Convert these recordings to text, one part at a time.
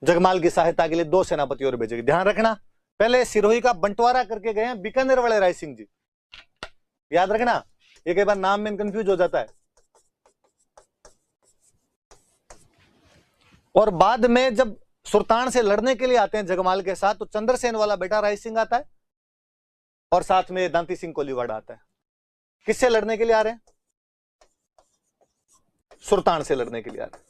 जगमाल की सहायता के लिए 2 सेनापति और भेजेगी। ध्यान रखना, पहले सिरोही का बंटवारा करके गए हैं बीकानेर वाले राय सिंह जी, याद रखना, ये कई बार नाम में कंफ्यूज हो जाता है। और बाद में जब सुल्तान से लड़ने के लिए आते हैं जगमाल के साथ, तो चंद्रसेन वाला बेटा राय सिंह आता है और साथ में दांती सिंह कोलीवाड़ा आता है। किससे लड़ने के लिए आ रहे हैं? सुल्तान से लड़ने के लिए आ रहे हैं।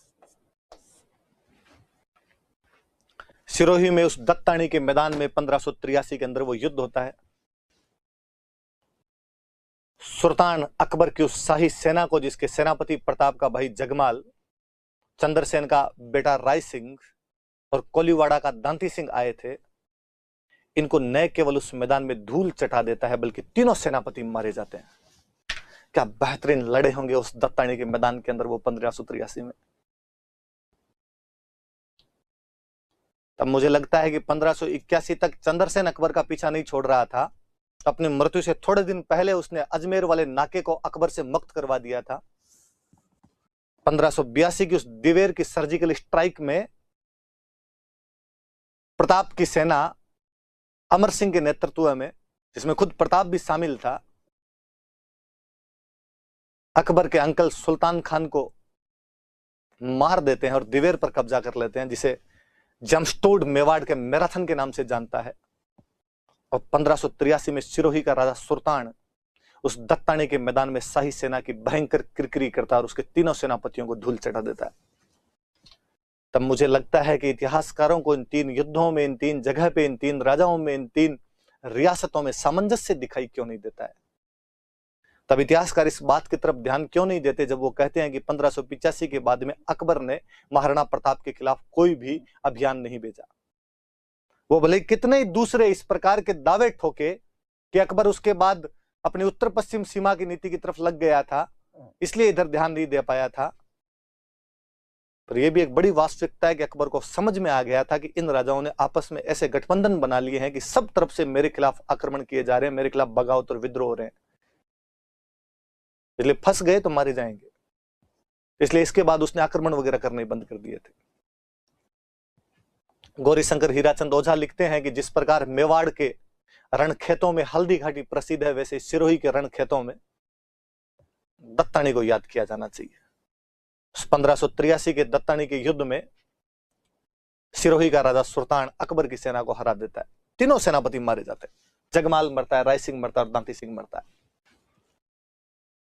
सिरोही में उस दत्तानी के मैदान में 1583 के अंदर वो युद्ध होता है। सुल्तान अकबर की उस शाही सेना को, जिसके सेनापति प्रताप का भाई जगमाल, चंद्रसेन का बेटा राय सिंह और कोलीवाड़ा का दांती सिंह आए थे, इनको न केवल उस मैदान में धूल चटा देता है बल्कि तीनों सेनापति मारे जाते हैं। क्या बेहतरीन लड़े होंगे उस दत्तानी के मैदान के अंदर वो 1583 में। तब मुझे लगता है कि 1581 तक चंद्रसेन अकबर का पीछा नहीं छोड़ रहा था। अपनी मृत्यु से थोड़े दिन पहले उसने अजमेर वाले नाके को अकबर से मुक्त करवा दिया था। 1582 की उस दिवेर की सर्जिकल स्ट्राइक में प्रताप की सेना अमर सिंह के नेतृत्व में, जिसमें खुद प्रताप भी शामिल था, अकबर के अंकल सुल्तान खान को मार देते हैं और दिवेर पर कब्जा कर लेते हैं, जिसे जमशेद मेवाड़ के मैराथन के नाम से जानता है। और 1583 में सिरोही का राजा सुल्तान उस दत्तानी के मैदान में शाही सेना की भयंकर किरकिरी करता है और उसके तीनों सेनापतियों को धूल चटा देता है। तब मुझे लगता है कि इतिहासकारों को इन 3 युद्धों में, इन 3 जगह पे, इन 3 राजाओं में, इन 3 रियासतों में सामंजस्य दिखाई क्यों नहीं देता है? तब इतिहासकार इस बात की तरफ ध्यान क्यों नहीं देते जब वो कहते हैं कि 1585 के बाद में अकबर ने महाराणा प्रताप के खिलाफ कोई भी अभियान नहीं भेजा। वो भले कितने ही दूसरे इस प्रकार के दावे ठोके कि अकबर उसके बाद अपनी उत्तर पश्चिम सीमा की नीति की तरफ लग गया था, इसलिए इधर ध्यान नहीं दे पाया था, पर यह भी एक बड़ी वास्तविकता है कि अकबर को समझ में आ गया था कि इन राजाओं ने आपस में ऐसे गठबंधन बना लिए हैं कि सब तरफ से मेरे खिलाफ आक्रमण किए जा रहे हैं, मेरे खिलाफ बगावत और विद्रोह हो रहे हैं, इसलिए फंस गए तो मारे जाएंगे। इसलिए इसके बाद उसने आक्रमण वगैरह करने बंद कर दिए थे। गौरीशंकर हीराचंद ओझा लिखते हैं कि जिस प्रकार मेवाड़ के रणखेतों में हल्दी घाटी प्रसिद्ध है, वैसे सिरोही के रणखेतों में दत्तानी को याद किया जाना चाहिए। 1583 के दत्तानी के युद्ध में सिरोही का राजा सुल्तान अकबर की सेना को हरा देता है। तीनों सेनापति मारे जाते हैं, जगमाल मरता है, राय सिंह मरता है और दांती सिंह मरता है।